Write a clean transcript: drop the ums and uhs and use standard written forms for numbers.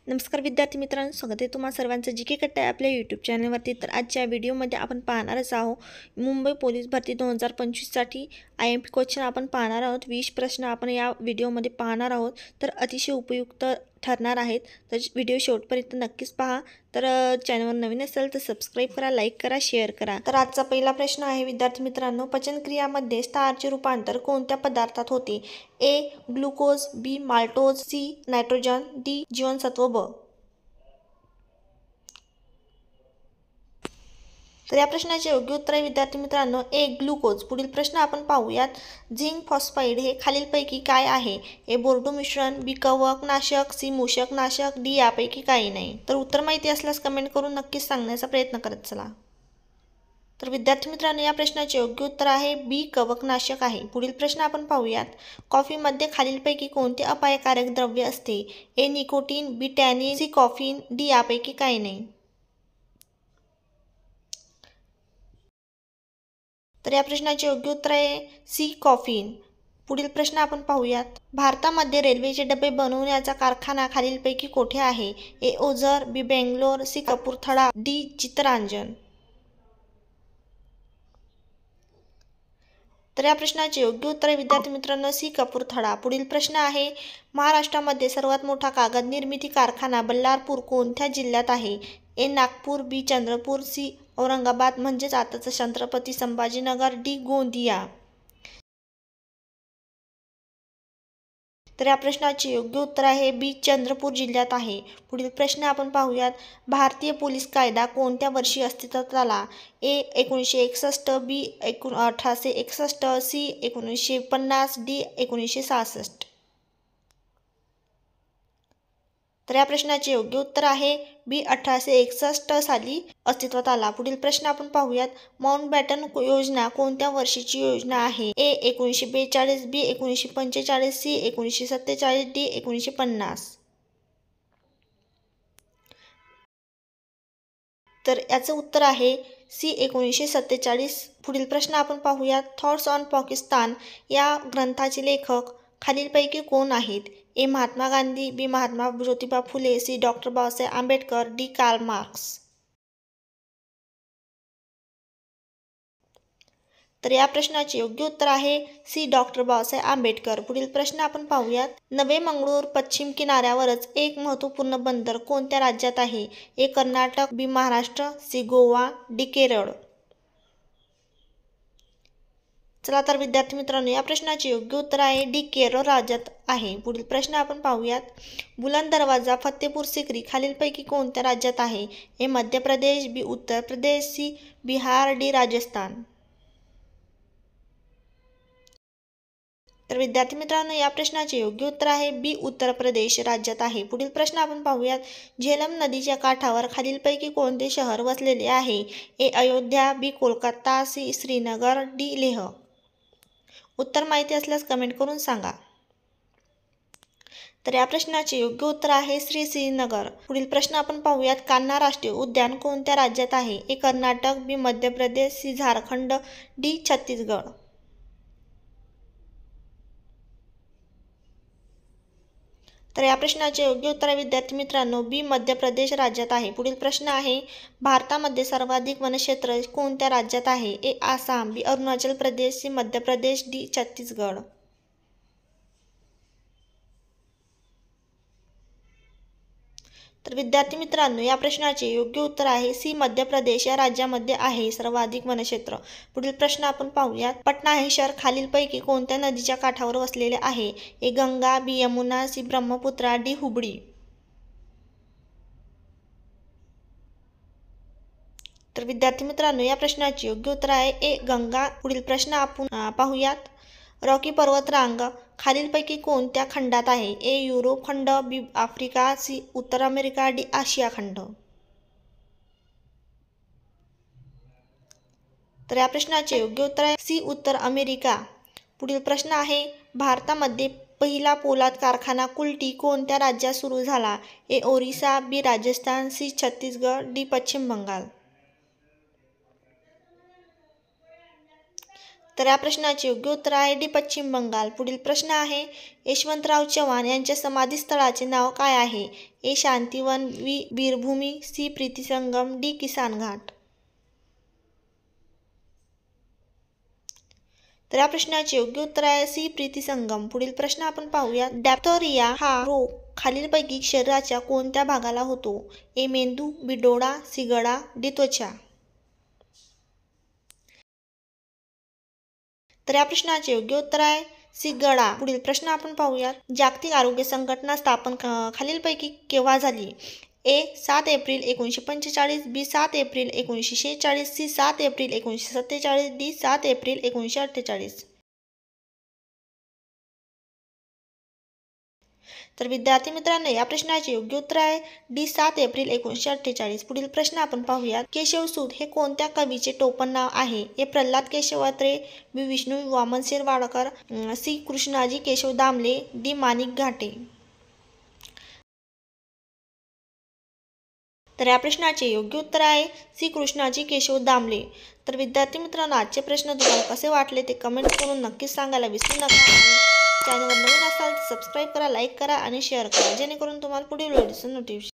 नमस्कार विद्यार्थी मित्रांनो, स्वागत आहे तुम्हा सर्वांचं जी.के कट्टा आहे आपल्या यूट्यूब चॅनलवरती. तर आजच्या व्हिडिओमध्ये आपण पाहणारच आहोत मुंबई पोलीस भरती 2025साठी IMP क्वेश्चन आपण पाहणार आहोत. 20 प्रश्न आपण या व्हिडिओमध्ये पाहणार आहोत. तर अतिशय उपयुक्त ठरणार आहेत. तर व्हिडिओ शेवटपर्यंत नक्कीच पहा. तर चॅनलवर नवीन असेल तर सबस्क्राईब करा, लाईक करा, शेअर करा. तर आजचा पहिला प्रश्न आहे विद्यार्थी मित्रांनो, पचनक्रियामध्ये स्टारचे रूपांतर कोणत्या पदार्थात होते? A glucose, B maltose, C nitrogen, D जीवनसत्व ब. तर या प्रश्नाचे योग्य उत्तर आहे विद्यार्थी मित्रांनो A ग्लुकोज. पुढील प्रश्न आपण पाहूयात. झिंक फॉस्फाईड हे खालीलपैकी काय आहे? A बोर्डो मिश्रण, B कवक नाशक, C मूषक नाशक, D यापैकी काही नाही. तर उत्तर माहिती असल्यास कमेंट करून नक्कीच सांगण्याचा प्रयत्न करत चला. तर विद्यार्थी मित्रांनो या प्रश्नाचे योग्य उत्तर आहे B कवकनाशक आहे. पुढील प्रश्न आपण पाहूयात. कॉफीमध्ये खालीलपैकी कोणते अपायकारक द्रव्य असते? A nicotine, B tannin, C कॉफीन, D यापैकी काही नाही. तर या प्रश्नाचे योग्य उत्तर आहे C कॉफीन. पुढील प्रश्न आपण पाहूयात. भारतामध्ये रेल्वेचे डबे बनवण्याचा कारखाना खालीलपैकी कोठे आहे? A Ozar, B Bangalore, C Kapurthala, D चित्तरांजन. तर या प्रश्नाचे योग्य उत्तर आहे विद्यार्थी मित्रांनो C कपूरथळा. पुढील प्रश्न आहे. महाराष्ट्रामध्ये सर्वात मोठा कागद निर्मिती कारखाना बल्लारपूर कोणत्या जिल्ह्यात आहे? A Nagpur, B Chandrapur, C Aurangabad म्हणजेच आताचं छत्रपती संभाजीनगर, D गोंदिया. तर या प्रश्नाचे योग्य उत्तर आहे B चंद्रपूर जिल्ह्यात आहे. पुढील प्रश्न आपण पाहूयात. भारतीय पोलीस कायदा कोणत्या वर्षी अस्तित्वात आला? A 1961, B 1861, C 1950, D 1966. तर या प्रश्नाचे योग्य उत्तर आहे B 1861 साली अस्तित्वात आला. पुढील प्रश्न आपण पाहूयात. माउंटबॅटन योजना कोणत्या वर्षीची योजना आहे? A 1942, B 1945, C 1947, D 1950. तर याचं उत्तर आहे C 1947. पुढील प्रश्न आपण पाहूयात. थॉट्स ऑन पाकिस्तान या ग्रंथाचे लेखक खालीलपैकी कोण आहेत? A Mahatma Gandhi, B Mahatma Jyotiba Phule, C doctor Babasaheb Ambedkar, D Karl Marx. तर या प्रश्नाचे योग्य उत्तर आहे C डॉक्टर बाबासाहेब आंबेडकर. पुढील प्रश्न आपण पाहूयात. नवे मंगळूर पश्चिम किनाऱ्यावरच एक महत्त्वपूर्ण बंदर कोणत्या राज्यात आहे? A Karnataka, B Maharashtra, C Goa, D Kerala. चला तर विद्यार्थी मित्रांनो या प्रश्नाचे योग्य उत्तर आहे D केरळ राज्यात आहे. पुढील प्रश्न आपण पाहूयात. बुलंद दरवाजा फतेपूर सिक्री खालीलपैकी कोणत्या राज्यात आहे? A Madhya Pradesh, B Uttar Pradesh, C Bihar, D Rajasthan. तर विद्यार्थी मित्रांनो या प्रश्नाचे योग्य उत्तर आहे B उत्तर प्रदेश राज्यात आहे. पुढील प्रश्न आपण पाहूयात. झेलम नदीच्या काठावर खालीलपैकी कोणते शहर वसलेले आहे? A Ayodhya, B Kolkata, C Srinagar, D Leh. उत्तर माहिती असल्यास कमेंट करून सांगा. तर या प्रश्नाचे योग्य उत्तर आहे श्रीनगर. पुढील प्रश्न आपण पाहूयात. कान्हा राष्ट्रीय उद्यान कोणत्या राज्यात आहे? A Karnataka, B Madhya Pradesh, C Jharkhand, D Chhattisgarh. तर या प्रश्नाचे योग्य उत्तर आहे विद्यार्थी मित्रांनो B मध्य प्रदेश राज्यात आहे. पुढील प्रश्न आहे. भारतामध्ये सर्वाधिक वनक्षेत्र कोणत्या राज्यात आहे? A Assam, B Arunachal Pradesh, C Madhya Pradesh, D Chhattisgarh. तर विद्यार्थी मित्रांनो या प्रश्नाचे योग्य उत्तर आहे C मध्य प्रदेश या राज्यामध्ये आहे सर्वाधिक वनक्षेत्र. पुढील प्रश्न आपण पाहूयात. पटना हे शहर खालीलपैकी कोणत्या नदीच्या काठावर वसलेले आहे? A Ganga, B Yamuna, C Brahmaputra, D Hubli. तर विद्यार्थी मित्रांनो या प्रश्नाचे योग्य उत्तर आहे A गंगा. पुढील प्रश्न आपण पाहूयात. रॉकी पर्वतरांग खालीलपैकी कोणत्या खंडात आहे? A युरोप खंड, B आफ्रिका, C उत्तर अमेरिका, D आशिया खंड. तर या प्रश्नाचे योग्य उत्तर आहे C उत्तर अमेरिका. पुढील प्रश्न आहे. भारतामध्ये पहिला पोलाद कारखाना कुल्टी कोणत्या राज्यात सुरू झाला? A Orissa, B Rajasthan, C Chhattisgarh, D पश्चिम बंगाल. तर या प्रश्नाचे योग्य उत्तर आहे डी पश्चिम बंगाल. पुढील प्रश्न आहे यशवंतराव चव्हाण यांच्या समाधीस्थळाचे नाव काय आहे? ए शांतिवन, बी वीरभूमी, सी प्रीतिसंगम, डी किसान घाट. तर या प्रश्नाचे योग्य उत्तर आहे सी प्रीतिसंगम. पुढील प्रश्न आपण पाहूया. डॅप्थोरिया हा रोग खालीलपैकी शरीराच्या कोणत्या भागाला होतो? ए मेंदू, बी डोळा, सी गळा, डी त्वचा. तर या प्रश्नाचे योग्य उत्तर आहे सी गळा. पुढील प्रश्न आपण पाहूया. जागतिक आरोग्य संघटना स्थापन खालीलपैकी केव्हा झाली? ए 7 एप्रिल 1945, बी 7 एप्रिल 1946, सी 7 एप्रिल 1947, डी 7 एप्रिल 1948. तर विद्यार्थी मित्रांनो, या प्रश्नाचे योग्य उत्तर आहे डी 7 एप्रिल 1948. पुढील प्रश्न आपण पाहूया. केशवसूत हे कोणत्या कवीचे टोपण नाव आहे? ए प्रल्हाद केशव अत्रे, बी विष्णू वामन शिरवाडकर, सी कृष्णाजी केशव दामले, डी माणिक घाटे. तर या प्रश्नाचे योग्य उत्तर आहे सी कृष्णाजी केशव दामले. तर विद्यार्थी मित्रांनो, आजचे प्रश्न तुम्हाला कसे वाटले ते कमेंट करून नक्कीच सांगायला विसरू नका. आणि चॅनलवर नवीन असाल तर सबस्क्राईब करा, लाईक करा आणि शेअर करा, जेणेकरून तुम्हाला पुढील व्हिडिओचं नोटिफिकेशन